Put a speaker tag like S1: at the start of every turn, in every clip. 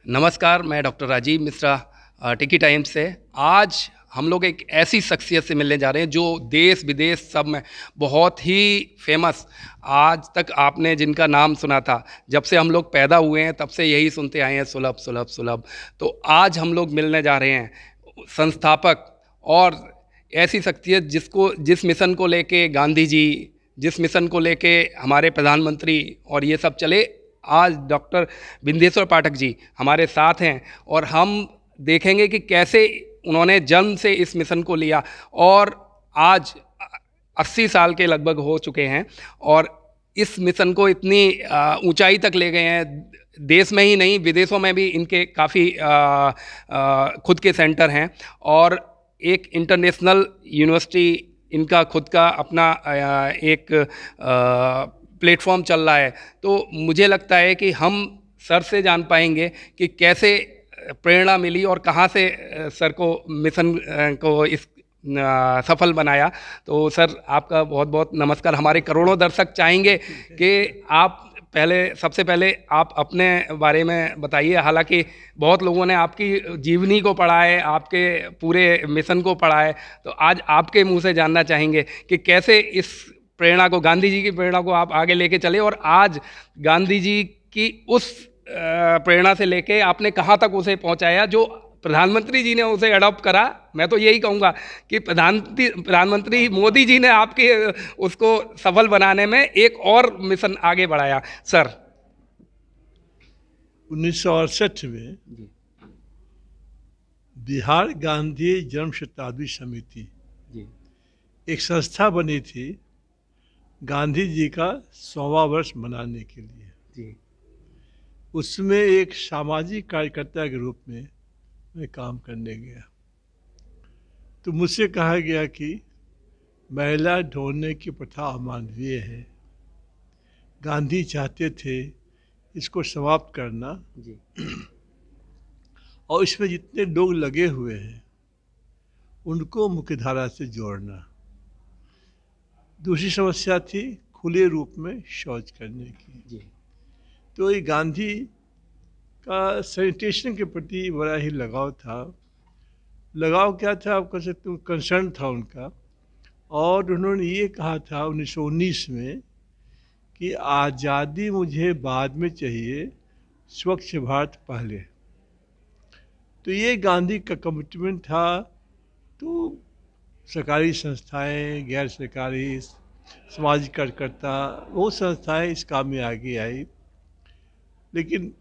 S1: नमस्कार, मैं डॉक्टर राजीव मिश्रा टिकी टाइम्स से। आज हम लोग एक ऐसी शख्सियत से मिलने जा रहे हैं जो देश विदेश सब में बहुत ही फेमस, आज तक आपने जिनका नाम सुना था, जब से हम लोग पैदा हुए हैं तब से यही सुनते आए हैं, सुलभ सुलभ सुलभ। तो आज हम लोग मिलने जा रहे हैं संस्थापक और ऐसी शख्सियत जिस मिशन को लेके गांधी जी, जिस मिशन को लेके हमारे प्रधानमंत्री और ये सब चले, आज डॉक्टर बिंदेश्वर पाठक जी हमारे साथ हैं और हम देखेंगे कि कैसे उन्होंने जन्म से इस मिशन को लिया और आज 80 साल के लगभग हो चुके हैं और इस मिशन को इतनी ऊंचाई तक ले गए हैं। देश में ही नहीं, विदेशों में भी इनके काफ़ी खुद के सेंटर हैं और एक इंटरनेशनल यूनिवर्सिटी, इनका खुद का अपना एक प्लेटफॉर्म चल रहा है। तो मुझे लगता है कि हम सर से जान पाएंगे कि कैसे प्रेरणा मिली और कहाँ से सर को मिशन को इस सफल बनाया। तो सर, आपका बहुत बहुत नमस्कार। हमारे करोड़ों दर्शक चाहेंगे कि आप सबसे पहले आप अपने बारे में बताइए। हालांकि बहुत लोगों ने आपकी जीवनी को पढ़ा है, आपके पूरे मिशन को पढ़ा है, तो आज आपके मुंह से जानना चाहेंगे कि कैसे इस प्रेरणा को, गांधी जी की प्रेरणा को आप आगे लेके चले और आज गांधी जी की उस प्रेरणा से लेके आपने कहाँ तक उसे पहुँचाया जो प्रधानमंत्री जी ने उसे अडॉप्ट करा। मैं तो यही कहूँगा कि प्रधानमंत्री मोदी जी ने आपके उसको सफल बनाने में एक और मिशन आगे बढ़ाया। सर,
S2: 1968 में बिहार गांधी जन्म शताब्दी समिति एक संस्था बनी थी गांधी जी का 100वां वर्ष मनाने के लिए। उसमें एक सामाजिक कार्यकर्ता के रूप में मैं काम करने गया। तो मुझसे कहा गया कि महिला ढोने की प्रथा अमानवीय है, गांधी चाहते थे इसको समाप्त करना जी। और इसमें जितने लोग लगे हुए हैं उनको मुख्यधारा से जोड़ना। दूसरी समस्या थी खुले रूप में शौच करने की जी। तो ये गांधी का सैनिटेशन के प्रति बड़ा ही लगाव था। लगाव क्या था, आप कह सकते हो कंसर्न था उनका। और उन्होंने ये कहा था 1919 में कि आज़ादी मुझे बाद में चाहिए, स्वच्छ भारत पहले। तो ये गांधी का कमिटमेंट था। तो सरकारी संस्थाएं, गैर सरकारी सामाजिक कार्यकर्ता, वो संस्थाएं इस काम में आगे आई। लेकिन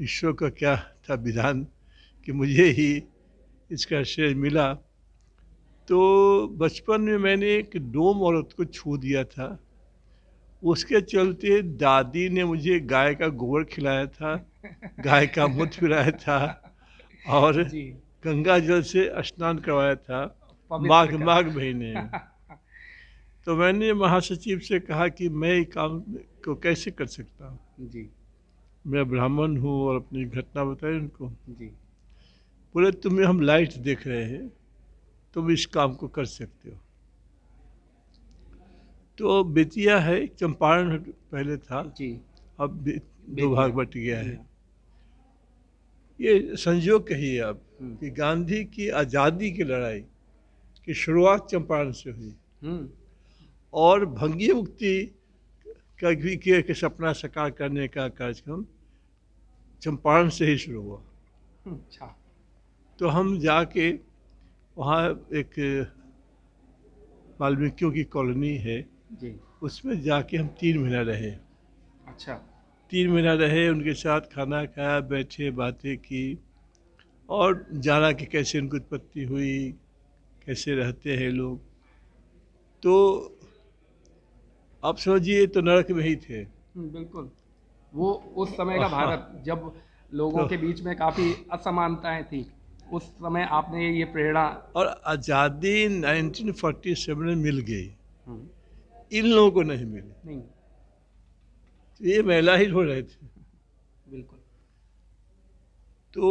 S2: ईश्वर का क्या था विधान कि मुझे ही इसका श्रेय मिला। तो बचपन में मैंने एक डोम औरत को छू दिया था। उसके चलते दादी ने मुझे गाय का गोबर खिलाया था, गाय का मूत्र पिलाया था और गंगा जल से स्नान करवाया था माघ महीने में। तो मैंने महासचिव से कहा कि मैं ये काम को कैसे कर सकता हूँ जी। मैं ब्राह्मण हूँ और अपनी घटना बताई उनको जी। बोले तुम्हें हम लाइट देख रहे हैं, तुम इस काम को कर सकते हो। तो बेतिया है, चंपारण पहले था जी, अब दो भाग बट गया है। ये संयोग कहिए आप कि गांधी की आज़ादी की लड़ाई की शुरुआत चंपारण से हुई और भंगी मुक्ति का भी के सपना साकार करने का कार्यक्रम चंपारण से ही शुरू हुआ। अच्छा। तो हम जाके वहाँ एक वाल्मीकियों की कॉलोनी है जी, उसमें जाके हम 3 महीना रहे। अच्छा। 3 महीना रहे, उनके साथ खाना खाया, बैठे, बातें की और जाना कि कैसे उनकी उत्पत्ति हुई, कैसे रहते हैं लोग। तो आप समझिए तो नरक में ही थे।
S1: बिल्कुल। वो उस समय का भारत, जब लोगों के बीच में काफ़ी असमानताएं थी, उस समय आपने ये प्रेरणा।
S2: और आज़ादी 1947 में मिल गई, इन लोगों को नहीं मिली। नहीं, ये महिला ही ढूंढ रहे थे। बिल्कुल। तो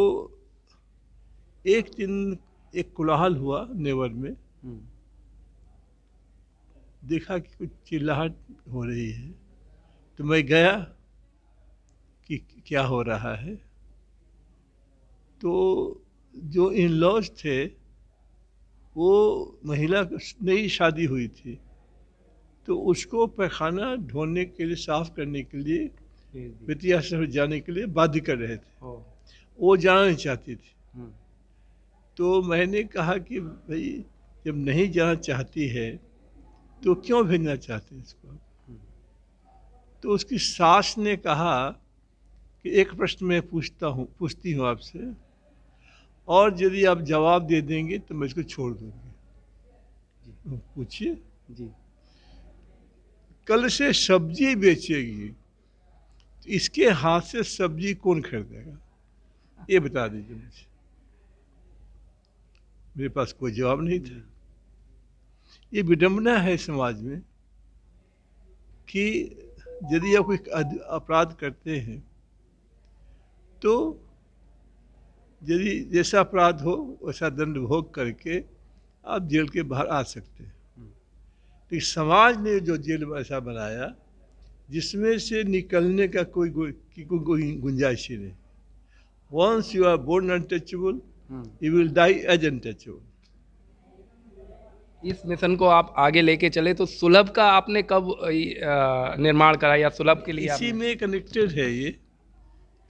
S2: एक दिन एक कोलाहल हुआ नेवर में, देखा कि कुछ चिल्लाहट हो रही है। तो मैं गया कि क्या हो रहा है। तो जो इन लॉज थे वो महिला नई शादी हुई थी, तो उसको पैखाना ढोने के लिए, साफ करने के लिए बेटी आश्रम में जाने के लिए बाध्य कर रहे थे। वो जाना नहीं चाहती थी। तो मैंने कहा कि भाई जब नहीं जाना चाहती है तो क्यों भेजना चाहते हैं इसको। तो उसकी सास ने कहा कि एक प्रश्न मैं पूछती हूँ आपसे, और यदि आप जवाब दे देंगे तो मैं इसको छोड़ दूंगी। पूछिए।
S1: जी।
S2: कल से सब्जी बेचेगी तो इसके हाथ से सब्जी कौन खरीदेगा, ये बता दीजिए मुझे। मेरे पास कोई जवाब नहीं था। ये विडंबना है समाज में कि यदि आप कोई अपराध करते हैं तो यदि जैसा अपराध हो वैसा दंड भोग करके आप जेल के बाहर आ सकते हैं। लेकिन समाज ने जो जेल ऐसा बनाया जिसमें से निकलने का कोई गुंजाइश ही नहीं। Once you are born untouchable, you will die as untouchable.
S1: इस मिशन को आप आगे लेके चले तो सुलभ का आपने कब निर्माण करा, या सुलभ के लिए
S2: इसी में कनेक्टेड है ये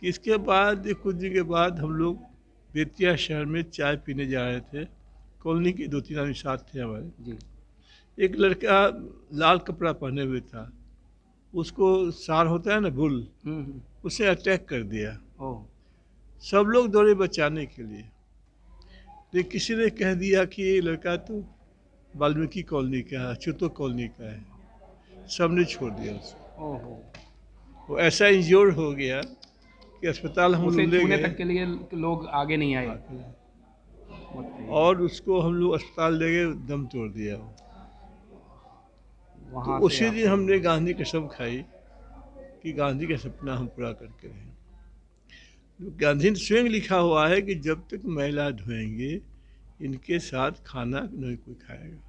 S2: कि इसके बाद कुछ दिन के बाद हम लोग बेतिया शहर में चाय पीने जा रहे थे। कॉलोनी के 2-3 आदमी साथ थे हमारे जी। एक लड़का लाल कपड़ा पहने हुए था, उसको सार होता है ना बुल, उसने अटैक कर दिया। सब लोग दौड़े बचाने के लिए, लेकिन किसी ने कह दिया कि ये लड़का तो वाल्मीकि कॉलोनी का है, अच्युतो कॉलोनी का है। सबने छोड़ दिया उसको। वो ऐसा इंजोर्ड हो गया कि अस्पताल हम लोग ले गए,
S1: तक के लिए लोग आगे नहीं आए
S2: और उसको हम लोग अस्पताल ले गए, दम तोड़ दिया वहाँ। तो उसी दिन हमने गांधी कसम खाई कि गांधी का सपना हम पूरा करके रहेंगे। गांधी ने स्वयं लिखा हुआ है कि जब तक महिला धोएंगे इनके साथ खाना नहीं कोई खाएगा।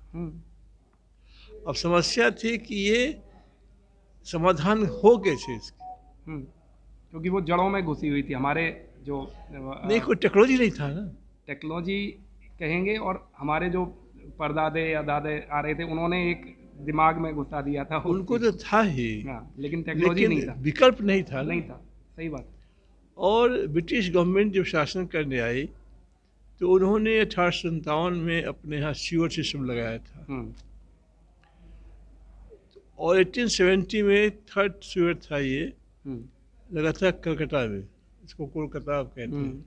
S2: अब समस्या थी कि ये समाधान हो कैसे इसकी,
S1: क्योंकि वो जड़ों में घुसी हुई थी हमारे जो
S2: नहीं कोई टेक्नोलॉजी नहीं था ना।
S1: टेक्नोलॉजी कहेंगे, और हमारे जो परदादे या दादे आ रहे थे उन्होंने एक दिमाग में घुसा दिया था।
S2: उनको तो था ही,
S1: लेकिन टेक्नोलॉजी नहीं था,
S2: विकल्प नहीं था।
S1: सही बात। और
S2: ब्रिटिश गवर्नमेंट जब शासन करने आई तो उन्होंने 1857 में अपने यहाँ सीवर सिस्टम लगाया था, और 1870 में थर्ड सीवर था ये, लगा था कलकत्ता में, इसको कोलकाता कहते हैं।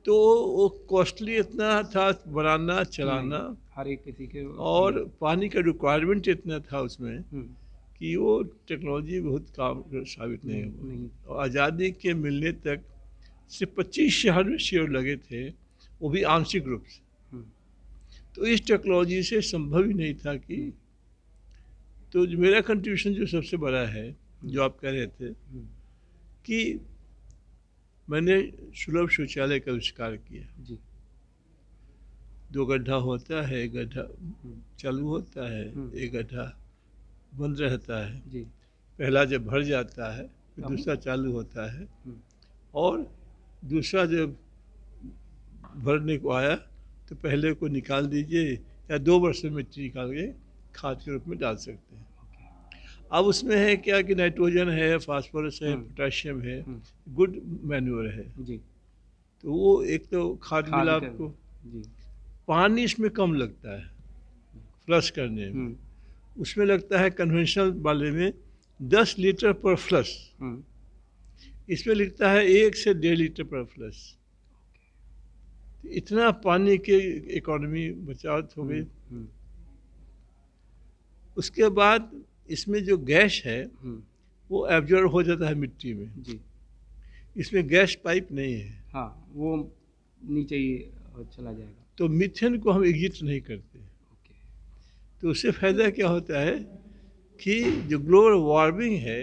S2: तो वो कॉस्टली इतना था बनाना चलाना
S1: हर एक किसी के,
S2: और पानी का रिक्वायरमेंट इतना था उसमें कि वो टेक्नोलॉजी बहुत काम साबित नहीं हुआ। और आज़ादी के मिलने तक सिर्फ 25 शहर में शेयर लगे थे, वो भी आंशिक रूप से। तो इस टेक्नोलॉजी से संभव ही नहीं था कि, तो मेरा कंट्रीब्यूशन जो सबसे बड़ा है जो आप कह रहे थे कि मैंने सुलभ शौचालय का आविष्कार किया जी। 2 गड्ढा होता है, एक गड्ढा चालू होता है, एक गड्ढा बंद रहता है जी। पहला जब भर जाता है फिर दूसरा चालू होता है, और दूसरा जब भरने को आया तो पहले को निकाल दीजिए, या 2 वर्ष में मिट्टी निकाल के खाद के रूप में डाल सकते हैं। अब उसमें है क्या कि नाइट्रोजन है, फास्फोरस है, पोटाशियम है, गुड मैन्योर है जी। तो वो एक तो खाद मिला आपको जी। पानी इसमें कम लगता है फ्लश करने में, उसमें लगता है कन्वेंशनल वाले में 10 लीटर पर फ्लश, इसमें लिखता है 1 से 1.5 लीटर पर फ्लश। इतना पानी के इकोनॉमी बचाव हो गई। उसके बाद इसमें जो गैस है वो एब्जॉर्ब हो जाता है मिट्टी में जी। इसमें गैस पाइप नहीं है,
S1: हाँ, वो नीचे ही चला जाएगा।
S2: तो मीथेन को हम एग्जिट नहीं करते। तो उससे फायदा क्या होता है कि जो ग्लोबल वार्मिंग है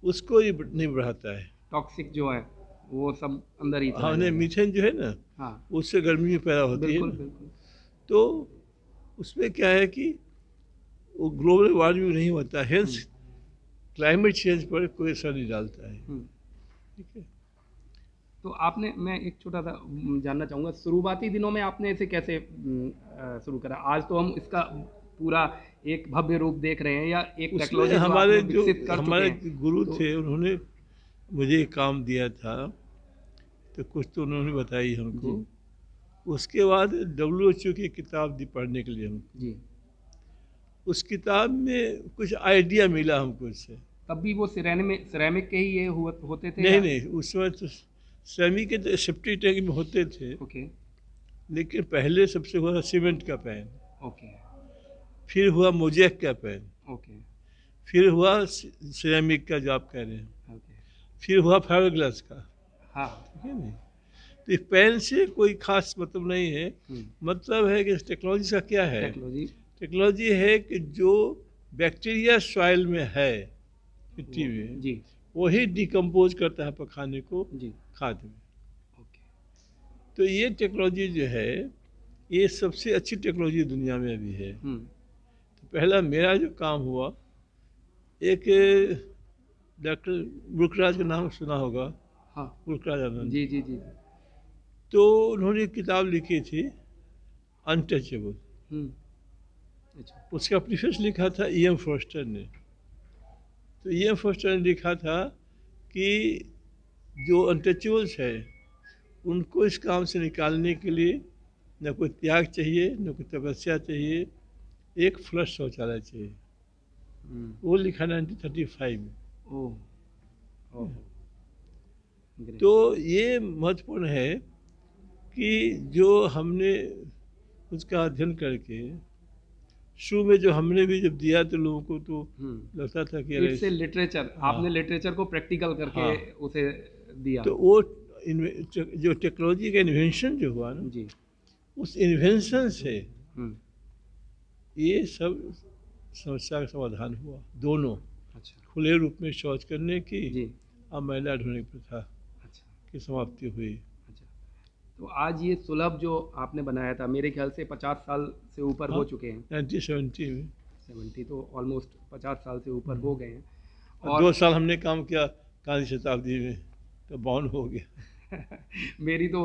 S2: उसको ये नहीं बढ़ाता है।
S1: टॉक्सिक जो है वो सब अंदर ही,
S2: हाँ, मीथेन जो है ना, हाँ, उससे गर्मी पैदा होती है ना। तो उसमें क्या है कि वो ग्लोबल वार्मिंग नहीं होता, हेल्थ क्लाइमेट चेंज पर कोई असर नहीं डालता है। ठीक है।
S1: तो आपने, मैं एक छोटा सा जानना चाहूँगा, शुरुआती दिनों में आपने इसे कैसे शुरू करा? आज तो हम इसका पूरा एक भव्य रूप देख रहे हैं, या एक टेक्नोलॉजी
S2: हमारे जो
S1: हमारे
S2: गुरु थे उन्होंने मुझे काम दिया था, तो कुछ तो उन्होंने बताई हमको। उसके बाद WHO की किताब दी पढ़ने के लिए हमको जी। उस किताब में कुछ आइडिया मिला हमको इससे।
S1: तब भी वो सिरेमिक के ही ये होते थे?
S2: नहीं, उस समय तो सिरेमिक के तो सेफ्टी टैंक में होते थे।
S1: ओके।
S2: लेकिन पहले सबसे हुआ सीमेंट का पैन।
S1: ओके।
S2: फिर हुआ मोजेक का पैन।
S1: ओके।
S2: फिर हुआ सिरेमिक का जो आप कह रहे हैं।
S1: ओके।
S2: फिर हुआ फाइबरग्लास का।
S1: हाँ,
S2: ठीक है नहीं। तो इस पेन से कोई खास मतलब नहीं है। मतलब है कि टेक्नोलॉजी का क्या है? टेक्नोलॉजी है कि जो बैक्टीरिया सॉइल में है, मिट्टी में जी, वही डिकम्पोज करता है पखाने को जी, खाद में। ओके। तो ये टेक्नोलॉजी जो है, ये सबसे अच्छी टेक्नोलॉजी दुनिया में अभी है। तो पहला मेरा जो काम हुआ, एक डॉक्टर बुलकराज का नाम सुना होगा। हाँ, बुलकराज आनंद जी जी जी। तो उन्होंने किताब लिखी थी अनटचेबल। अच्छा। उसका प्रीफेस लिखा था E.M. फोस्टर ने। तो E.M. फोस्टर ने लिखा था कि जो अनटचेबल्स है उनको इस काम से निकालने के लिए न कोई त्याग चाहिए, न कोई तपस्या चाहिए, एक फ्लश शौचालय चाहिए। वो लिखा 1935 में। तो ये महत्वपूर्ण है कि जो हमने उसका अध्ययन करके शुरू में जो हमने भी जब दिया तो लोगों को तो लगता था कि
S1: इससे लिटरेचर, आपने लिटरेचर को प्रैक्टिकल करके उसे दिया।
S2: तो वो जो टेक्नोलॉजी का इन्वेंशन जो हुआ ना जी, उस इन्वेंशन से ये सब समस्या का समाधान हुआ। दोनों, अच्छा, खुले रूप में शौच करने की जी, और महिला ढूंढने की प्रथा की समाप्ति हुई। अच्छा,
S1: तो आज ये सुलभ जो आपने बनाया था, मेरे ख्याल से 50 साल से ऊपर हो चुके हैं।
S2: 1970 में।
S1: 70 तो ऑलमोस्ट 50 साल से ऊपर हो गए हैं।
S2: और 2 साल हमने काम किया काली शताब्दी में, तो बॉर्न हो गया।
S1: मेरी तो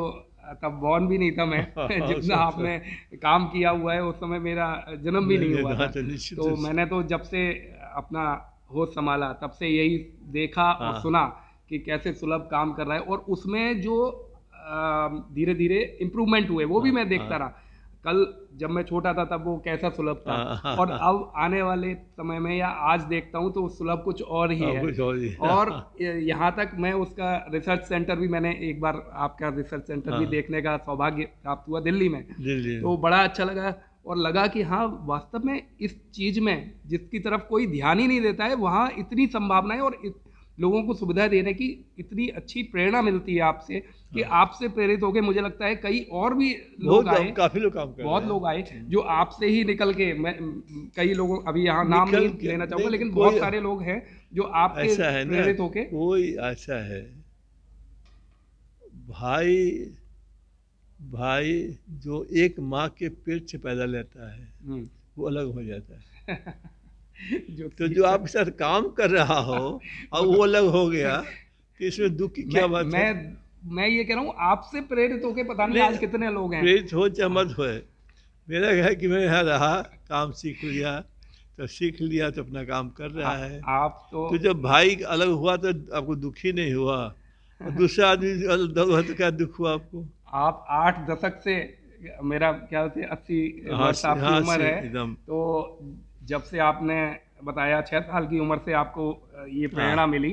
S1: तब बॉर्न भी नहीं था मैं। जितना आपने काम किया हुआ है, उस समय मेरा जन्म भी नहीं हुआ था। तो मैंने तो जब से अपना होश संभाला तब से यही देखा और सुना कि कैसे सुलभ काम कर रहा है, और उसमें जो धीरे धीरे इम्प्रूवमेंट हुए वो भी मैं देखता रहा। कल जब मैं छोटा था तब वो कैसा सुलभ था, और अब आने वाले समय में या आज देखता हूँ तो सुलभ कुछ और ही है। और यहाँ तक मैं उसका रिसर्च सेंटर भी, मैंने एक बार आपका रिसर्च सेंटर भी देखने का सौभाग्य प्राप्त हुआ दिल्ली में। तो बड़ा अच्छा लगा, और लगा कि हाँ, वास्तव में इस चीज़ में जिसकी तरफ कोई ध्यान ही नहीं देता है, वहाँ इतनी संभावना है, और लोगों को सुविधा देने की इतनी अच्छी प्रेरणा मिलती है आपसे, कि आपसे प्रेरित होकर मुझे लगता है कई और भी लोग आए,
S2: काफी लोग काम कर रहे हैं,
S1: बहुत लोग आए जो आपसे ही निकल के, मैं कई लोगों, अभी यहाँ नाम नहीं लेना चाहूँगा, लेकिन बहुत सारे लोग हैं जो आपके प्रेरित होके।
S2: कोई ऐसा है भाई जो एक माँ के पेट से पैदा लेता है, वो अलग हो जाता है। जो आपके साथ काम कर रहा हो और वो अलग हो गया, तो इसमें दुख की क्या बात है?
S1: मैं ये कह रहा हूँ, आपसे प्रेरित होके पता नहीं आज कितने लोग हैं।
S2: प्रेरित हो चाहे मत हो, मेरा क्या है कि मैं यहाँ रहा, काम सीख लिया तो अपना काम कर रहा है।
S1: आप तो
S2: जब भाई अलग हुआ तो आपको दुख ही नहीं हुआ, और दूसरा आदमी अलग हुआ तो क्या दुख हुआ आपको?
S1: आप 8 दशक से, मेरा ख्याल से 80 वर्ष आपकी उम्र है, तो जब से आपने बताया 6 साल की उम्र से आपको ये प्रेरणा मिली,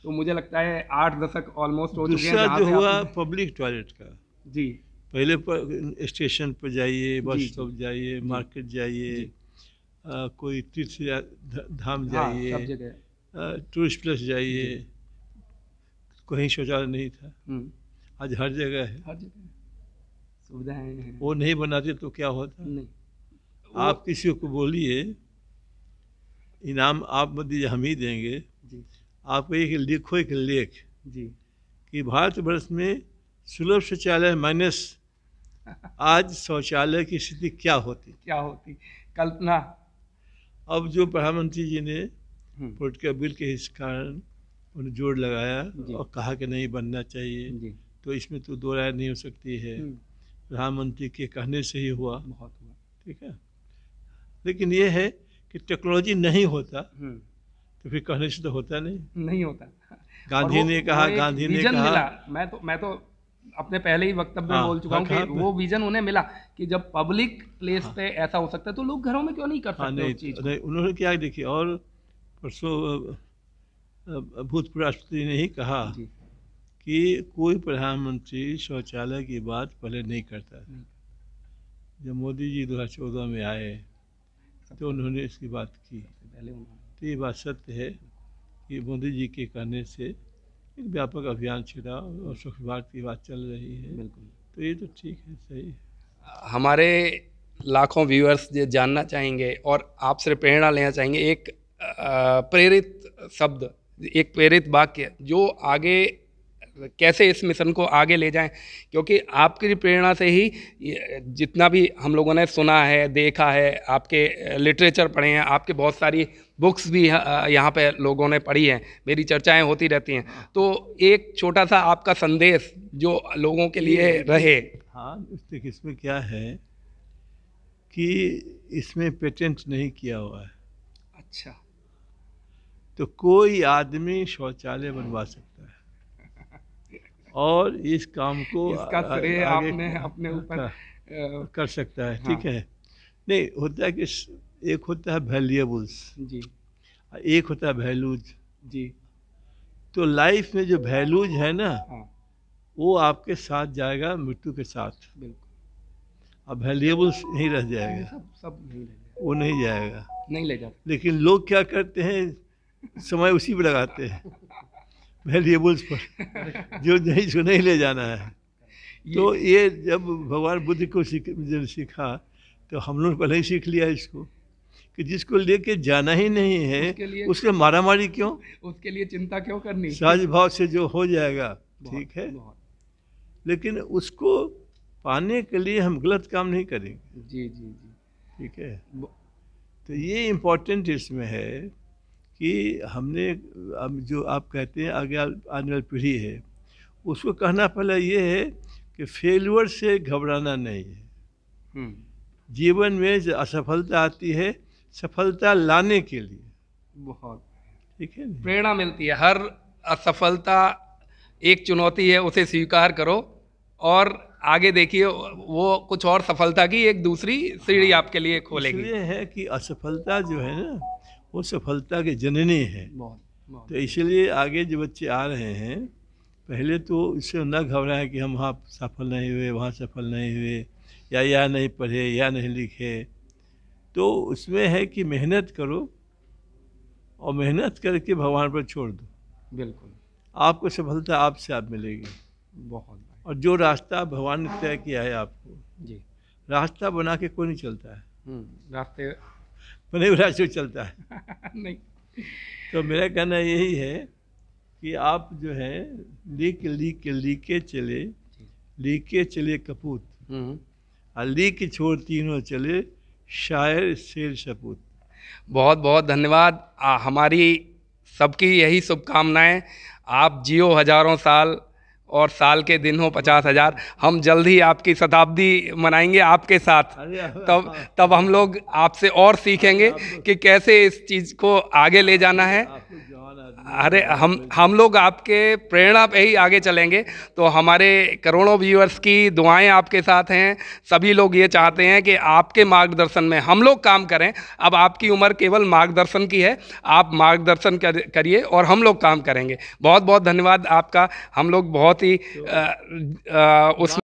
S1: तो मुझे लगता है 8 दशक ऑलमोस्ट हो चुके हैं।
S2: दूसरा जो हुआ पब्लिक टॉयलेट का
S1: जी,
S2: पहले पर स्टेशन पर जाइए, बस स्टॉप जाइए, मार्केट जाइए, कोई तीर्थ धाम जाइए, टूरिस्ट प्लेस जाइए, कहीं शौचालय नहीं था। आज हर जगह है,
S1: हर जगह सुविधाएं हैं।
S2: वो नहीं बनाते तो क्या होता? नहीं, आप किसी को बोलिए इनाम आप मत दीजिए, हम ही देंगे जी, आप एक लिखो, एक लेख जी, कि भारतवर्ष में सुलभ शौचालय माइनस आज शौचालय की स्थिति क्या होती
S1: कल्पना।
S2: अब जो प्रधानमंत्री जी ने पोलिटिकल बिल के इस कारण उन्हें जोर लगाया और कहा कि नहीं बनना चाहिए, तो इसमें तो दो राय नहीं हो सकती है, प्रधानमंत्री के कहने से ही हुआ,
S1: बहुत हुआ,
S2: ठीक है। लेकिन ये है कि टेक्नोलॉजी नहीं होता तो फिर कहने से तो होता नहीं
S1: होता।
S2: गांधी ने कहा, गांधी ने कहा,
S1: मैं तो अपने पहले ही वक्तव्य में बोल चुका हूँ कि वो विजन उन्हें मिला कि जब पब्लिक प्लेस पे ऐसा हो सकता है तो लोग घरों में क्यों नहीं कर सकते उस चीज को?
S2: नहीं, उन्होंने क्या देखिए, और परसों भूतपूर्व राष्ट्रपति ने ही कहा कि कोई प्रधानमंत्री शौचालय की बात पहले नहीं करता था। जब मोदी जी 2014 में आए तो उन्होंने इसकी बात की। तो ये बात सत्य है कि मोदी जी के कहने से एक व्यापक अभियान छिड़ा और स्वच्छ भारत की बात चल रही है।
S1: बिल्कुल,
S2: तो ये तो ठीक है, सही है।
S1: हमारे लाखों व्यूअर्स ये जानना चाहेंगे और आपसे प्रेरणा लेना चाहेंगे, एक प्रेरित शब्द, एक प्रेरित वाक्य जो आगे कैसे इस मिशन को आगे ले जाएं, क्योंकि आपकी प्रेरणा से ही जितना भी हम लोगों ने सुना है, देखा है, आपके लिटरेचर पढ़े हैं, आपके बहुत सारी बुक्स भी यहाँ पे लोगों ने पढ़ी हैं, मेरी चर्चाएं होती रहती हैं, तो एक छोटा सा आपका संदेश जो लोगों के लिए रहे।
S2: हाँ, इसमें क्या है कि इसमें पेटेंट नहीं किया हुआ है।
S1: अच्छा,
S2: तो कोई आदमी शौचालय बनवा सकता है और इस काम को
S1: इसका श्रेय आपने अपने ऊपर
S2: कर सकता है, ठीक है। नहीं, होता है कि एक होता है वैल्यूएबल्स
S1: जी,
S2: एक होता है वैल्यूज
S1: जी।
S2: तो लाइफ में जो वैल्यूज है ना, वो आपके साथ जाएगा मृत्यु के साथ।
S1: बिल्कुल।
S2: अब वैल्यूएबल्स नहीं रह जाएगा,
S1: सब नहीं ले जाएगा,
S2: वो नहीं जाएगा, नहीं
S1: ले जाता।
S2: लेकिन लोग क्या करते हैं, समय उसी पर लगाते हैं, वैल्यूएबल्स पर, जो नहीं सो नहीं ले जाना है। तो ये जब भगवान बुद्ध को सीखा तो हम लोग पहले ही सीख लिया इसको कि जिसको लेके जाना ही नहीं है उसके मारामारी क्यों,
S1: उसके लिए चिंता क्यों करनी,
S2: सहज भाव से जो हो जाएगा ठीक है। लेकिन उसको पाने के लिए हम गलत काम नहीं करेंगे।
S1: जी जी जी,
S2: ठीक है। तो ये इम्पोर्टेंट इसमें है कि हमने अब जो आप कहते हैं आगे आने वाली पीढ़ी है उसको कहना पहले ये है कि फेल्यूर से घबराना नहीं है। जीवन में जो असफलता आती है सफलता लाने के लिए, बहुत ठीक है,
S1: प्रेरणा मिलती है। हर असफलता एक चुनौती है, उसे स्वीकार करो और आगे देखिए, वो कुछ और सफलता की एक दूसरी सीढ़ी आपके लिए खोलेगी।
S2: इसलिए है कि असफलता जो है ना वो सफलता के जननी है। बहुत। तो इसलिए आगे जो बच्चे आ रहे हैं पहले तो इससे न घबराएं कि हम वहाँ सफल नहीं हुए, वहाँ सफल नहीं हुए, या नहीं पढ़े या नहीं लिखे। तो उसमें है कि मेहनत करो और मेहनत करके भगवान पर छोड़ दो।
S1: बिल्कुल,
S2: आपको सफलता आपसे आप मिलेगी।
S1: बहुत। और
S2: जो रास्ता भगवान ने तय किया है आपको,
S1: जी,
S2: रास्ता बना के कोई नहीं चलता है,
S1: रास्ते
S2: बने हुए रास्ते चलता है
S1: नहीं।
S2: तो मेरा कहना यही है कि आप जो है लीके चले कपूत, अली की छोड़ तीनों चले शायर शेर सपूत।
S1: बहुत बहुत धन्यवाद। हमारी सबकी यही शुभकामनाएं। आप जियो हजारों साल और साल के दिन हो 50,000। हम जल्द ही आपकी शताब्दी मनाएंगे आपके साथ। तब हम लोग आपसे और सीखेंगे कि कैसे इस चीज़ को आगे ले जाना है। अरे हम लोग आपके प्रेरणा पे ही आगे चलेंगे। तो हमारे करोड़ों व्यूअर्स की दुआएं आपके साथ हैं। सभी लोग ये चाहते हैं कि आपके मार्गदर्शन में हम लोग काम करें। अब आपकी उम्र केवल मार्गदर्शन की है, आप मार्गदर्शन करिए और हम लोग काम करेंगे। बहुत बहुत धन्यवाद आपका। हम लोग बहुत ही उस